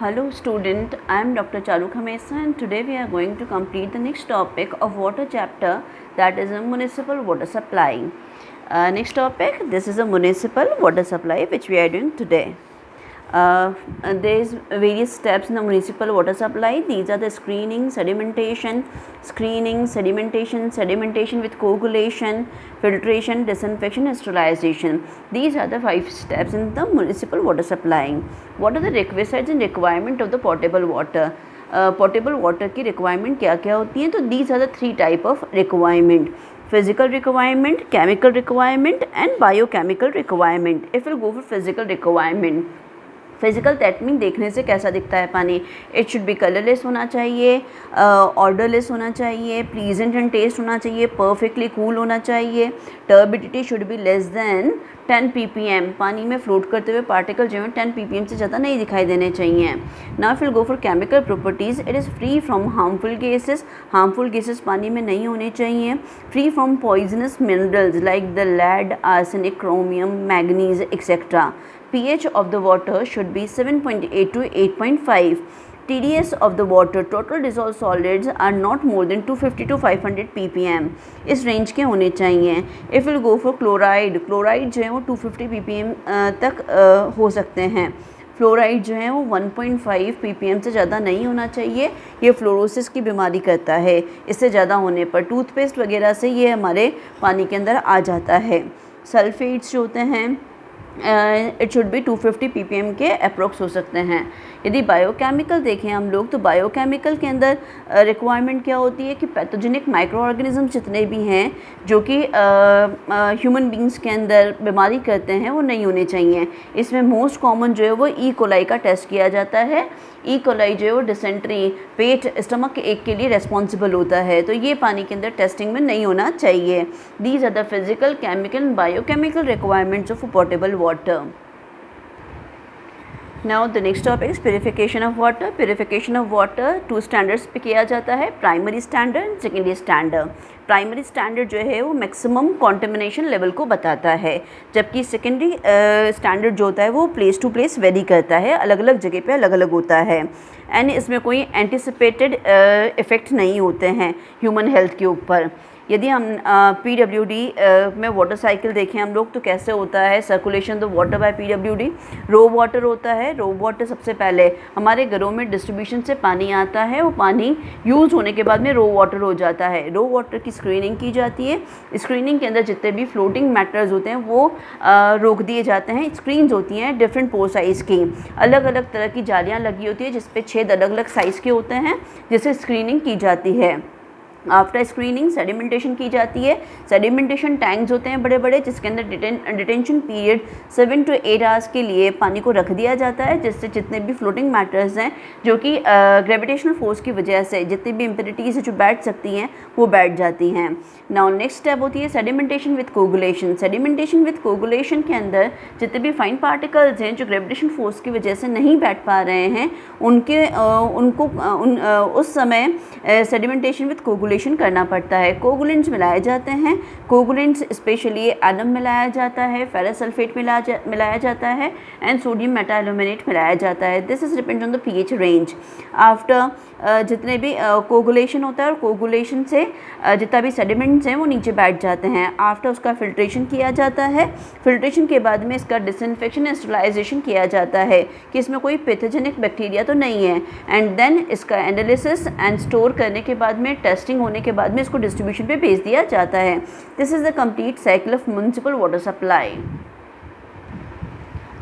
Hello student, I am Dr. Charu Khamesa and today we are going to complete the next topic of water chapter, that is a municipal water supply. Next topic, this is a municipal water supply which we are doing today. There is various steps in the municipal water supply. These are the sedimentation with coagulation, filtration, disinfection and sterilization. These are the 5 steps in the municipal water supply. What are the requisites and requirement of the potable water? Potable water की requirement क्या क्या होती हैं? तो these are the 3 type of requirement: physical requirement, chemical requirement and biochemical requirement. If we'll go for physical requirement, physical that mean देखने से कैसा दिखता है पानी. इट शुड बी कलरलेस होना चाहिए, ऑर्डरलेस होना चाहिए, प्लीजेंट एंड टेस्ट होना चाहिए, परफेक्टली कूल होना चाहिए, turbidity should be less than 10 ppm. पानी में फ्लोट करते हुए पार्टिकल जो है 10 ppm से ज़्यादा नहीं दिखाई देने चाहिए. Now fill go for chemical properties. It is free from harmful gases. Harmful gases पानी में नहीं होने चाहिए. Free from poisonous minerals like the lead, arsenic, chromium, manganese etcetera. pH of the water should be 7.8 to 8.5. TDS of the water, total dissolved solids, are not more than 250 to 500 ppm. इस range के होने चाहिए. If we'll go for chloride, chloride जो है वो 250 ppm तक हो सकते हैं. फ्लोराइड जो है वो 1.5 ppm से ज़्यादा नहीं होना चाहिए. ये फ्लोरोसिस की बीमारी करता है. इससे ज़्यादा होने पर टूथपेस्ट वगैरह से ये हमारे पानी के अंदर आ जाता है. सल्फेट्स जो होते हैं इट शुड बी 250 ppm के अप्रोक्स हो सकते हैं. यदि बायोकेमिकल देखें हम लोग तो बायोकेमिकल के अंदर रिक्वायरमेंट क्या होती है कि पैथोजेनिक माइक्रो ऑर्गेनिज्म जितने भी हैं जो कि ह्यूमन बींग्स के अंदर बीमारी करते हैं वो नहीं होने चाहिए. इसमें मोस्ट कॉमन जो है वो ई कोलाई का टेस्ट किया जाता है. ई कोलाई जो है वो डिसेंट्री, पेट, स्टमक एक के लिए रेस्पॉन्सिबल होता है, तो ये पानी के अंदर टेस्टिंग में नहीं होना चाहिए. These are the physical, chemical and biochemical requirements of portable water. Now the next topic is purification of water. Purification of water 2 standards पे किया जाता है, primary standard, secondary standard. Primary standard जो है वो मैक्सिमम कॉन्टेमिनेशन लेवल को बताता है, जबकि सेकेंडरी स्टैंडर्ड जो होता है वो प्लेस टू प्लेस वेरी करता है, अलग अलग जगह पे अलग अलग होता है. एंड इसमें कोई एंटिसिपेटेड इफ़ेक्ट नहीं होते हैं ह्यूमन हेल्थ के ऊपर. यदि हम PWD में वाटर साइकिल देखें हम लोग तो कैसे होता है circulation the water by PWD. Raw water होता है. रो वाटर सबसे पहले हमारे घरों में डिस्ट्रीब्यूशन से पानी आता है, वो पानी यूज़ होने के बाद में रो वाटर हो जाता है. रो वाटर की स्क्रीनिंग की जाती है. स्क्रीनिंग के अंदर जितने भी फ्लोटिंग मैटर्स होते हैं वो रोक दिए जाते हैं. स्क्रीन्स होती हैं डिफरेंट पोर साइज़ की, अलग अलग तरह की जालियाँ लगी होती है जिस पे छेद अलग अलग साइज़ के होते हैं, जिससे स्क्रीनिंग की जाती है. आफ्टर स्क्रीनिंग सेडिमेंटेशन की जाती है. सेडिमेंटेशन टैंक्स होते हैं बड़े बड़े जिसके अंदर डिटेंशन पीरियड 7 to 8 आवर्स के लिए पानी को रख दिया जाता है, जिससे जितने भी फ्लोटिंग मैटर्स हैं जो कि ग्रेविटेशनल फोर्स की वजह से जितनी भी इम्प्योरिटीज़ जो बैठ सकती हैं वो बैठ जाती हैं. नाउ नेक्स्ट स्टेप होती है sedimentation with coagulation. Sedimentation with coagulation के अंदर जितने भी फाइन पार्टिकल्स हैं जो ग्रेविटेशन फोर्स की वजह से नहीं बैठ पा रहे हैं उस समय सेडिमेंटेशन विथ कोगुलेशन करना पड़ता है. कोगुलेंट्स मिलाए जाते हैं. कोगुलेंट्स स्पेशली एलम मिलाया जाता है, फेरस सल्फेट मिलाया जाता है एंड सोडियम मेटाएल्यूमिनेट मिलाया जाता है. This is depend on the pH range. After जितने भी कोगुलेशन होता है और कोगुलेशन से जितना भी सेडिमेंट्स हैं वो नीचे बैठ जाते हैं. आफ्टर उसका फिल्ट्रेशन किया जाता है. फिल्ट्रेशन के बाद में इसका डिसइंफेक्शन एंड स्टरलाइजेशन किया जाता है कि इसमें कोई पैथोजेनिक बैक्टीरिया तो नहीं है. एंड देन इसका एनालिसिस एंड स्टोर करने के बाद में टेस्टिंग होने के बाद में इसको डिस्ट्रीब्यूशन पे भेज दिया जाता है. This is the complete cycle of municipal water supply.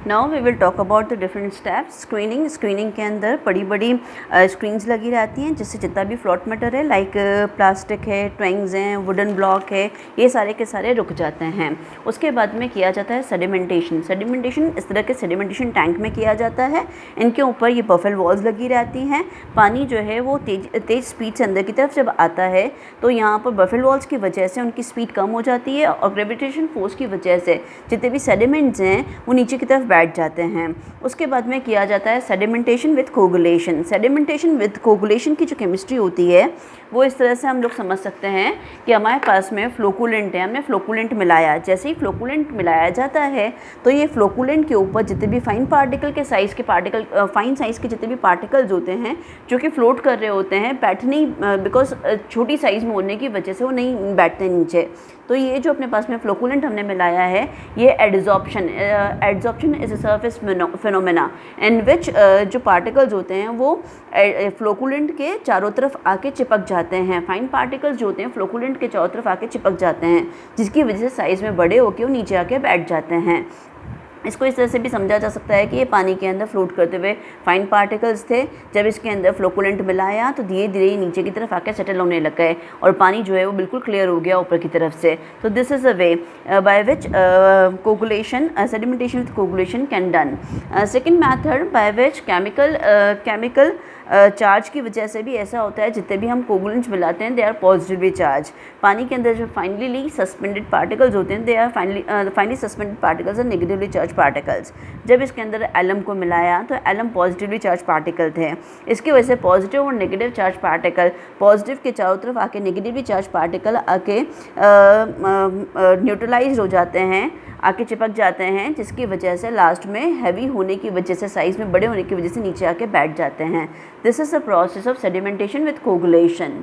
Now we will talk about the different steps. Screening के अंदर बड़ी बड़ी स्क्रीन्स लगी रहती हैं जिससे जितना भी फ्लोट मैटर है लाइक प्लास्टिक है, ट्वेंग्स हैं, वुडन ब्लॉक है, ये सारे के सारे रुक जाते हैं. उसके बाद में किया जाता है सेडिमेंटेशन. सेडिमेंटेशन इस तरह के सेडिमेंटेशन टैंक में किया जाता है. इनके ऊपर ये बफल वॉल्स लगी रहती हैं. पानी जो है वो तेज़ स्पीड से अंदर की तरफ जब आता है तो यहाँ पर बफल वॉल्स की वजह से उनकी स्पीड कम हो जाती है और ग्रेविटेशन फोर्स की वजह से जितने भी सेडिमेंट्स हैं वो नीचे की तरफ बैठ जाते हैं। उसके बाद में किया जाता है sedimentation with coagulation. Sedimentation with coagulation की जो केमिस्ट्री होती है वो इस तरह से हम लोग समझ सकते हैं कि हमारे पास में फ्लोकुलेंट है, हमने फ्लोकुलेंट मिलाया, जैसे ही फ्लोकुलेंट मिलाया जाता है तो ये फ्लोकुलेंट के ऊपर जितने भी फाइन पार्टिकल के साइज़ के फाइन साइज़ के जितने भी पार्टिकल्स होते हैं जो कि फ्लोट कर रहे होते हैं, बैठ नहीं, बिकॉज छोटी साइज़ में होने की वजह से वो नहीं बैठते नीचे। तो ये जो अपने पास में फ्लोकुलेंट हमने मिलाया है ये adsorption is a surface phenomena in which जो पार्टिकल्स होते हैं वो फ्लोकुलेंट के चारों तरफ आके चिपक जाते हैं। फाइन पार्टिकल्स जो होते हैं फ्लोकुलेंट के चारों तरफ आके चिपक जाते हैं, जिसकी वजह से साइज़ में बड़े होकर वो नीचे आके बैठ जाते हैं। इसको इस तरह से भी समझा जा सकता है कि ये पानी के अंदर फ्लोट करते हुए फाइन पार्टिकल्स थे, जब इसके अंदर फ्लोकुलेंट मिलाया तो धीरे धीरे नीचे की तरफ आकर सेटल होने लग गए और पानी जो है वो बिल्कुल क्लियर हो गया ऊपर की तरफ से। तो this is a way by which coagulation sedimentation with coagulation can done. Second method by which chemical charge की वजह से भी ऐसा होता है, जितने भी हम कोगुलेंट्स मिलाते हैं दे आर पॉजिटिवली चार्ज। पानी के अंदर जो फाइनली सस्पेंडेड पार्टिकल्स होते हैं they are finely suspended particles और नेगेटिवली चार्ज पार्टिकल्स। जब इसके अंदर एलम को मिलाया तो एलम पॉजिटिवली चार्ज पार्टिकल थे, इसकी वजह से पॉजिटिव और नेगेटिव चार्ज पार्टिकल, पॉजिटिव के चारों तरफ आके नेगेटिवली चार्ज पार्टिकल आके न्यूट्रलाइज हो जाते हैं, आके चिपक जाते हैं, जिसकी वजह से लास्ट में हैवी होने की वजह से, साइज़ में बड़े होने की वजह से नीचे आके बैठ जाते हैं। This is the process of sedimentation with coagulation.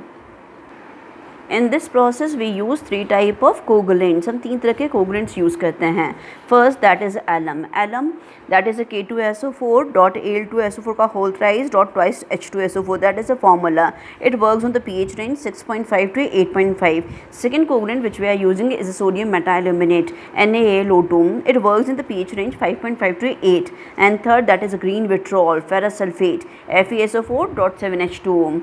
In this process we use 3 type of coagulants। हम 3 तरह के coagulants यूज़ करते हैं। First that is alum। Alum that is a K2SO4 dot Al2SO4 का whole thrice dot twice H2SO4, that is a formula। It works on the pH range 6.5 to 8.5। Second coagulant which we are using is a sodium metaluminate NaAlO2। It works in the pH range 5.5 to 8। And third that is a green vitriol ferrous sulfate FeSO4 dot 7H2O।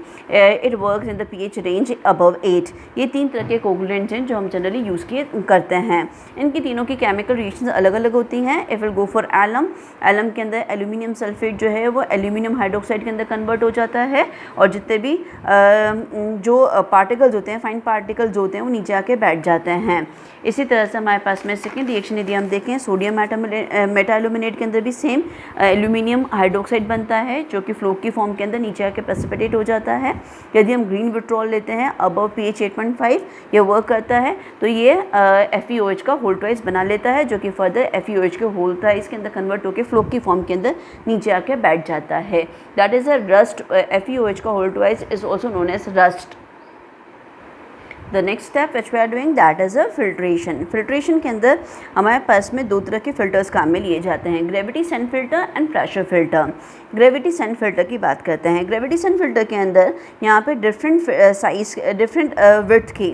It works in the pH range above 8। ये 3 तरह के coagulants हैं जो हम generally use करते हैं। इनकी तीनों की केमिकल रिएक्शंस अलग अलग होती हैं। If will go for alum, alum के अंदर एल्यूमिनियम सल्फेट जो है वो एल्यूमिनियम हाइड्रोक्साइड के अंदर कन्वर्ट हो जाता है और जितने भी जो पार्टिकल्स होते हैं, फाइन पार्टिकल्स होते हैं, वो नीचे आके बैठ जाते हैं। इसी तरह से हमारे पास में सेकेंड रिएक्शन यदि हम देखें, सोडियम मेटालुमिनेट के अंदर भी सेम एल्यूमिनियम हाइड्रोक्साइड बनता है जो कि फ्लो की फॉर्म के अंदर नीचे आके प्रेसिपिटेट हो जाता है। यदि हम ग्रीन विट्रॉल लेते हैं अबव pH 8.5, ये वर्क करता है तो ये FeOH का होल ट्वाइस बना लेता है, जो कि फर्दर FeOH के होल ट्वाइस के अंदर कन्वर्ट होकर फ्लो की फॉर्म के अंदर नीचे आके बैठ जाता है। That is a rust. FeOH का whole twice is also known as rust. The next step which we are doing that is a filtration। filtration के अंदर हमारे पास में 2 तरह के फिल्टर्स काम में लिए जाते हैं, gravity sand filter and pressure filter. Gravity sand filter की बात करते हैं। ग्रेविटी सेंड फिल्टर के अंदर यहाँ पे डिफरेंट साइज, डिफरेंट विड्थ की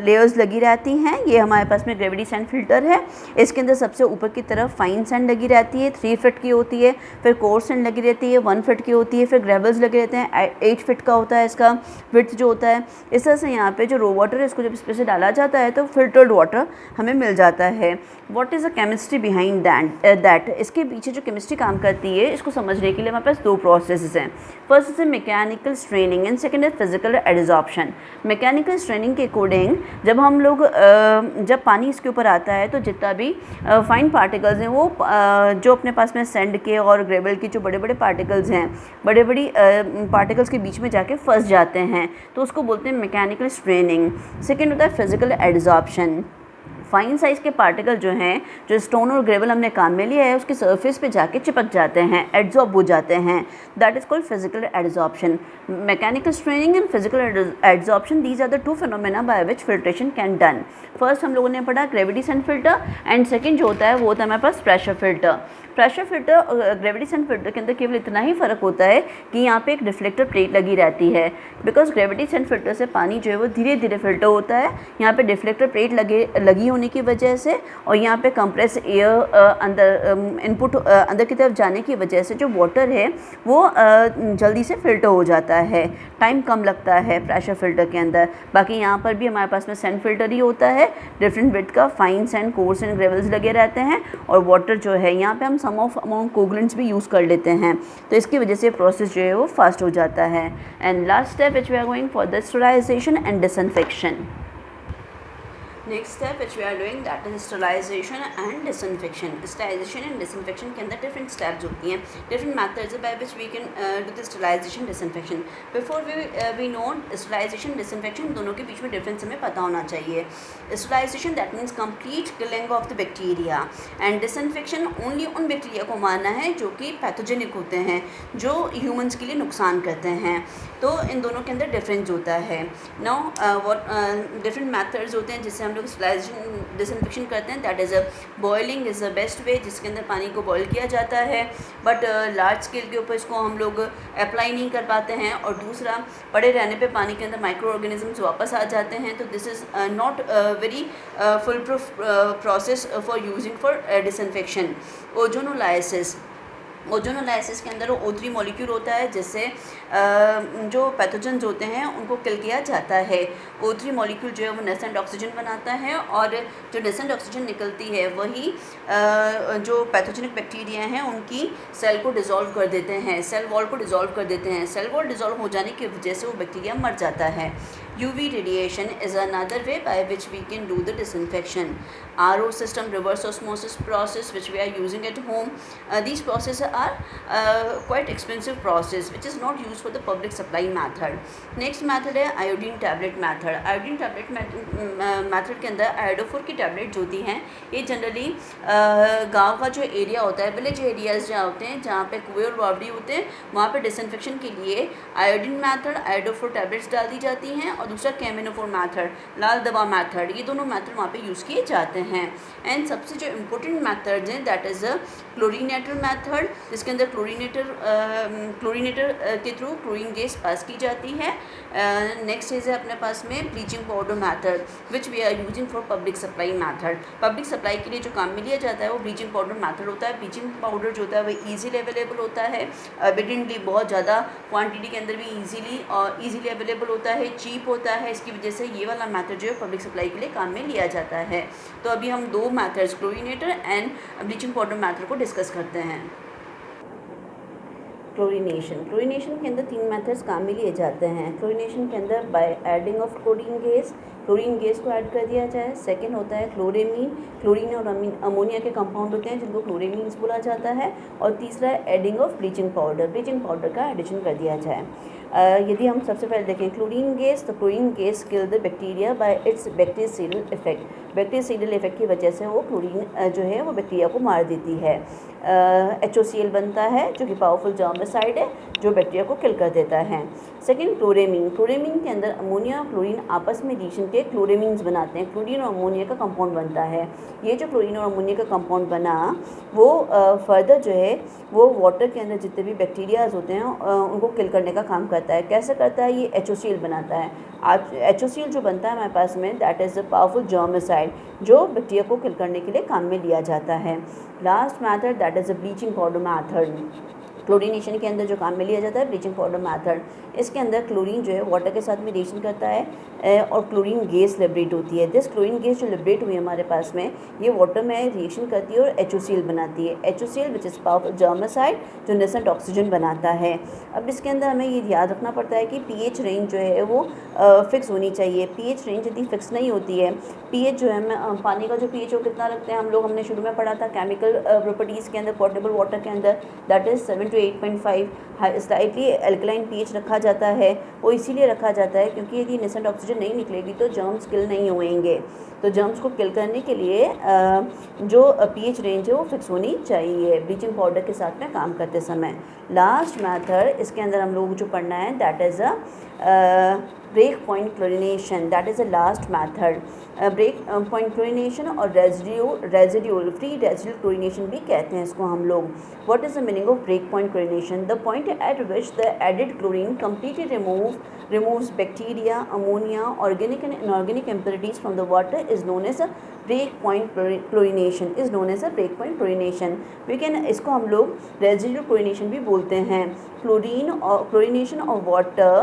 लेयर्स लगी रहती हैं। ये हमारे पास में ग्रेविटी सेंड फिल्टर है। इसके अंदर सबसे ऊपर की तरफ फाइन सैंड लगी रहती है, 3 फीट की होती है, फिर कोर्स सैंड लगी रहती है, 1 फीट की होती है, फिर ग्रेवल्स लगे रहते हैं, 8 फीट का होता है इसका विड्थ जो होता है। इस तरह से यहाँ पे जो रो वाटर है इसको जब इस पे से डाला जाता है तो फिल्टर्ड वाटर हमें मिल जाता है। What is the chemistry behind that, इसके पीछे जो केमिस्ट्री काम करती है इसको समझने के लिए हमारे पास 2 प्रोसेस हैं। First is mechanical straining and second is physical adsorption. Mechanical straining के अकॉर्डिंग जब हम लोग जब पानी इसके ऊपर आता है तो जितना भी फाइन पार्टिकल्स हैं वो जो अपने पास में सैंड के और ग्रेवल के जो बड़े बड़े पार्टिकल्स हैं, बड़े बड़ी पार्टिकल्स के बीच में जाके फंस जाते हैं, तो उसको बोलते हैं मैकेनिकल स्ट्रेनिंग। सेकेंड होता है फिजिकल एडजॉर्प्शन। फाइन साइज़ के पार्टिकल जो हैं, जो स्टोन और ग्रेवल हमने काम में लिया है उसके सरफेस पे जाके चिपक जाते हैं, एड्जॉर्ब हो जाते हैं, that is called physical adsorption. Mechanical straining and physical adsorption, these are the 2 phenomena by which filtration can done. First हम लोगों ने पढ़ा gravity sand filter and second जो होता है वो होता है हमारे पास प्रेशर फिल्टर। प्रेशर फिल्टर और ग्रेविटी सेंड फिल्टर के अंदर केवल इतना ही फ़र्क होता है कि यहाँ पे एक रिफ्लेक्टर प्लेट लगी रहती है, बिकॉज ग्रेविटी सेंड फिल्टर से पानी जो है वो धीरे धीरे फिल्टर होता है, यहाँ पे रिफ्लेक्टर प्लेट लगी होने की वजह से और यहाँ पे कंप्रेस एयर अंदर इनपुट अंदर की तरफ जाने की वजह से जो वाटर है वो जल्दी से फिल्टर हो जाता है, टाइम कम लगता है प्रेशर फिल्टर के अंदर। बाकी यहाँ पर भी हमारे पास में सैंड फिल्टर ही होता है, डिफरेंट विड्थ का fine sand, course and gravels लगे रहते हैं और वाटर जो है यहाँ पे हम सम ऑफ अमाउंट कोगुलेंट्स भी यूज़ कर लेते हैं, तो इसकी वजह से प्रोसेस जो है वो फास्ट हो जाता है। And last step which we are going for the sterilisation and disinfection. Next step which we are doing that is sterilisation and disinfection. Sterilisation and disinfection के अंदर डिफरेंट स्टेप्स होती हैं, different methods by which we can do the sterilisation disinfection. Before we know sterilisation disinfection, दोनों के बीच में difference हमें पता होना चाहिए. Sterilisation that means complete killing of the bacteria, and disinfection only उन बैक्टीरिया को मारना है जो कि पैथोजेनिक होते हैं, जो ह्यूमंस के लिए नुकसान करते हैं. तो इन दोनों के अंदर डिफरेंस होता है. नाउ व्हाट डिफरेंट मेथड्स होते हैं जिससे हम लोग स्टरलाइजेशन डिसइंफेक्शन करते हैं. That is a boiling is the best way, जिसके अंदर पानी को बॉयल किया जाता है, बट लार्ज स्केल के ऊपर इसको हम लोग अप्लाई नहीं कर पाते हैं. और दूसरा, पड़े रहने पे पानी के अंदर माइक्रो ऑर्गेनिजम्स वापस आ जाते हैं. तो this is not very full proof process for using for disinfection. Ozonolysis, ozonolysis के अंदर O3 मॉलिक्यूल होता है जिससे जो पैथोजेंस होते हैं उनको किल किया जाता है. O3 मॉलिक्यूल जो है वो नेसेंट ऑक्सीजन बनाता है, और जो नेसेंट ऑक्सीजन निकलती है वही जो पैथोजेनिक बैक्टीरिया हैं उनकी सेल को डिज़ोल्व कर देते हैं, सेल वॉल को डिज़ोल्व कर देते हैं. सेल वॉल डिज़ोल्व हो जाने की वजह से वो बैक्टीरिया मर जाता है. UV radiation is another way by which we can do the disinfection. RO system, reverse osmosis process, which we are using at home. These processes are quite expensive process, which is not used for the public supply method. Next method है iodine tablet method. iodine tablet method के अंदर iodophor की tablet होती हैं. ये generally गांव का जो एरिया होता है, विलेज एरियाज जहाँ होते हैं, जहाँ पे कुएं और बावड़ी होते हैं, वहाँ पे डिसइंफेक्शन के लिए आयोडीन मैथड, आयोडोफोर टैबलेट्स डाल दी जाती हैं. और दूसरा कैमिनोफोर मैथड, लाल दवा मैथड, ये दोनों मैथड वहाँ पे यूज़ किए जाते हैं. एंड सबसे जो इम्पोर्टेंट मैथड्स हैं that is a chlorinator method, जिसके अंदर क्लोरीनेटर के थ्रू क्लोरीन गैस पास की जाती है. नेक्स्ट चीज़ है अपने पास में bleaching powder method, which we are using for public supply method. Public supply के लिए जो काम में लिया जाता है वो ब्लीचिंग पाउडर मैथड होता है. ब्लीचिंग पाउडर जो होता है वो ईजीली अवेलेबल होता है, एविडेंटली बहुत ज़्यादा क्वान्टिटी के अंदर भी ईजीली अवेलेबल होता है, चीप होता है. इसकी वजह से ये वाला मैथड जो है पब्लिक सप्लाई के लिए काम में लिया जाता है. तो अभी हम दो methods, chlorinator and bleaching powder method को डिस्कस करते हैं. क्लोरीनेशन के अंदर 3 मेथड्स काम में लिए जाते हैं. क्लोरीनेशन के अंदर by adding of chlorine gas को ऐड कर दिया जाए. सेकंड होता है क्लोरेमीन, क्लोरीन और अमोनिया के कंपाउंड होते हैं जिनको क्लोरेमीन्स बोला जाता है. और तीसरा है एडिंग ऑफ ब्लीचिंग पाउडर का एडिशन कर दिया जाए. यदि हम सबसे पहले देखें क्लोरीन गैस, तो chlorine gas kill the bacteria by it's bacterial effect. Bacterial effect की वजह से वो क्लोरीन जो है वो बैक्टीरिया को मार देती है. HOCl बनता है जो कि पावरफुल जर्मिसाइड है जो बैक्टीरिया को किल कर देता है. सेकंड क्लोरेमीन के अंदर अमोनिया और क्लोरीन आपस में रिएक्शन के क्लोरेमीन्स बनाते हैं. क्लोरीन और अमोनिया का कंपाउंड बनता है. ये जो क्लोरीन और अमोनिया का कंपाउंड बना वो फर्दर जो है वो वाटर के अंदर जितने भी बैक्टीरियाज होते हैं उनको किल करने का काम करता है. कैसे करता है? ये HOCl बनाता है. HOCl जो बनता है हमारे पास में that is a powerful germicide जो बैक्टीरिया को किल करने के लिए काम में लिया जाता है. Last method that is a bleaching powder method. Chlorination के अंदर जो काम में लिया जाता है ब्लीचिंग पाउडर मैथड, इसके अंदर क्लोरीन जो है वाटर के साथ में रिएक्शन करता है और क्लोरीन गैस लिबरेट होती है. दिस क्लोरीन गैस जो लिबरेट हुई है हमारे पास में ये वाटर में रिएक्शन करती है और HOCl बनाती है. HOCl which is powerful germicide जो नेसेंट ऑक्सीजन बनाता है. अब इसके अंदर हमें ये याद रखना पड़ता है कि pH रेंज जो है वो फिक्स होनी चाहिए. pH रेंज यदि फिक्स नहीं होती है, pH जो है पानी का जो pH वो कितना रखते हैं हम लोग, हमने शुरू में पढ़ा था केमिकल प्रॉपर्टीज़ के अंदर पोर्टेबल वाटर के अंदर, that is 7 to 8.5. Slightly alkaline pH रखा जाता है. वो इसीलिए रखा जाता है क्योंकि यदि नेसेंट ऑक्सीजन नहीं निकलेगी तो जर्म्स किल नहीं होंगे. तो जर्म्स को किल करने के लिए जो pH रेंज है वो फिक्स होनी चाहिए ब्लीचिंग पाउडर के साथ में काम करते समय. लास्ट मैथड इसके अंदर हम लोग जो पढ़ना है that is a break point chlorination. That is a last method. Break point chlorination और रेजिड्यूल फ्री रेजिड्यूल क्लोरीनेशन भी कहते हैं इसको हम लोग. What is the meaning of break point chlorination? The point at which the added chlorine completely removes bacteria, ammonia, organic and inorganic impurities from the water is known as a breakpoint chlorination. We can इसको हम लोग residual chlorination भी बोलते हैं. Chlorination of water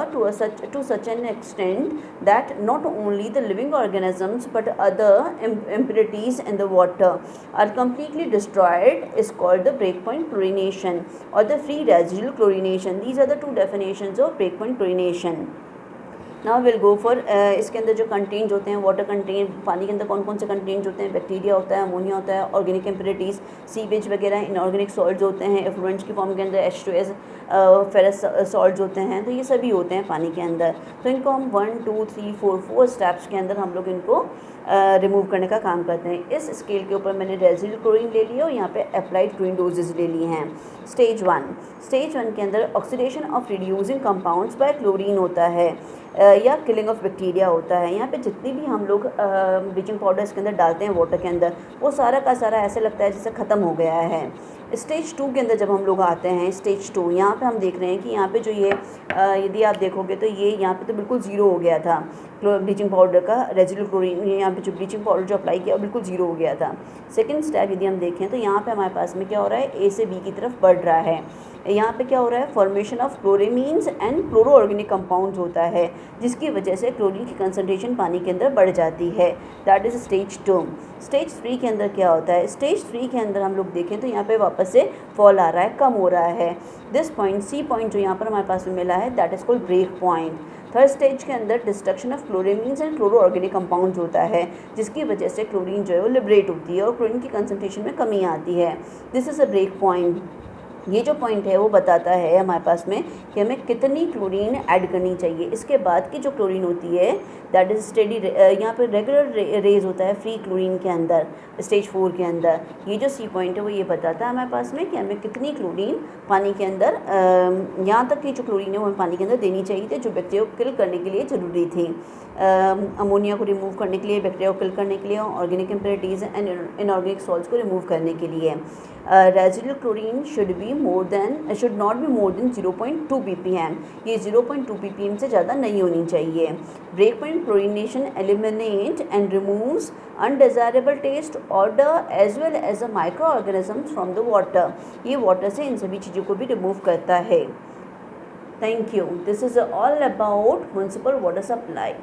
to such an extent that not only the living organisms but other impurities in the water are completely destroyed is called the breakpoint chlorination or the free residual chlorination. These are the two definitions of breakpoint chlorination. Now will go for इसके अंदर जो content होते हैं water content, पानी के अंदर कौन कौन से कंटेंट होते हैं, बैक्टीरिया होता है, अमोनिया होता है, ऑर्गेनिक इम्प्योरिटीज़, सीवेज वगैरह, इनऑर्गेनिक सॉल्ट्स होते हैं, एफ्लुएंट्स की फॉर्म के अंदर H2S, फेरस सॉल्ट्स होते हैं, तो ये सभी होते हैं पानी के अंदर। तो इनको हम 1 2 3 4 स्टेप्स के अंदर हम लोग इनको रिमूव करने का काम करते हैं। इस स्केल के ऊपर मैंने रेजिडुअल क्लोरीन ले लिया और यहाँ पे अप्लाइड क्लोरीन डोजेज ले लिए हैं। स्टेज 1 के अंदर oxidation of reducing compounds by chlorine होता है या किलिंग ऑफ बैक्टीरिया होता है। यहाँ पे जितनी भी हम लोग ब्लीचिंग पाउडर इसके अंदर डालते हैं वाटर के अंदर, वो सारा का सारा ऐसे लगता है जैसे ख़त्म हो गया है। स्टेज 2 के अंदर जब हम लोग आते हैं, स्टेज 2 यहाँ पे हम देख रहे हैं कि यहाँ पे जो ये यदि आप देखोगे तो ये यहाँ पे तो बिल्कुल ज़ीरो हो गया था ब्लीचिंग पाउडर का रेजिडुअल क्लोरीन, यहाँ पे जो ब्लीचिंग पाउडर जो अप्लाई किया वो बिल्कुल ज़ीरो हो गया था। सेकंड स्टेप यदि हम देखें तो यहाँ पे हमारे पास में क्या हो रहा है, ए से बी की तरफ बढ़ रहा है। यहाँ पे क्या हो रहा है, formation of chloramines and chloro organic compounds होता है, जिसकी वजह से क्लोरीन की कंसनट्रेशन पानी के अंदर बढ़ जाती है। That is stage 2। स्टेज 3 के अंदर क्या होता है, स्टेज 3 के अंदर हम लोग देखें तो यहाँ पे वापस से फॉल आ रहा है, कम हो रहा है। दिस पॉइंट, सी पॉइंट जो यहाँ पर हमारे पास में मिला है, that is called break point. Third stage के अंदर destruction of chloramines and chloro organic compounds होता है, जिसकी वजह से क्लोरीन जो है वो लिबरेट होती है और क्लोरीन की कंसनट्रेशन में कमी आती है। This is a break point. ये जो पॉइंट है वो बताता है हमारे पास में कि हमें कितनी क्लोरीन ऐड करनी चाहिए। इसके बाद की जो क्लोरीन होती है दैट इज़ स्टेडी, यहाँ पर रेगुलर रेज होता है फ्री क्लोरीन के अंदर, स्टेज 4 के अंदर। ये जो सी पॉइंट है वो ये बताता है हमारे पास में कि हमें कितनी क्लोरीन पानी के अंदर, यहाँ तक की जो क्लोरीन है वो हमें पानी के अंदर देनी चाहिए थी, जो बैक्टीरिया को किल करने के लिए ज़रूरी थी। अमोनिया को रिमूव करने के लिए, बैक्टीरिया को किल करने के लिए, organic impurities and inorganic salts को रिमूव करने के लिए। Residual chlorine should not be more than 0.2 ppm। ये 0.2 ppm से ज़्यादा नहीं होनी चाहिए। Break point chlorination eliminate and removes undesirable taste, odour as well as a micro organisms from the water. ये वाटर से इन सभी चीज़ों को भी रिमूव करता है। Thank you. This is all about municipal water supply.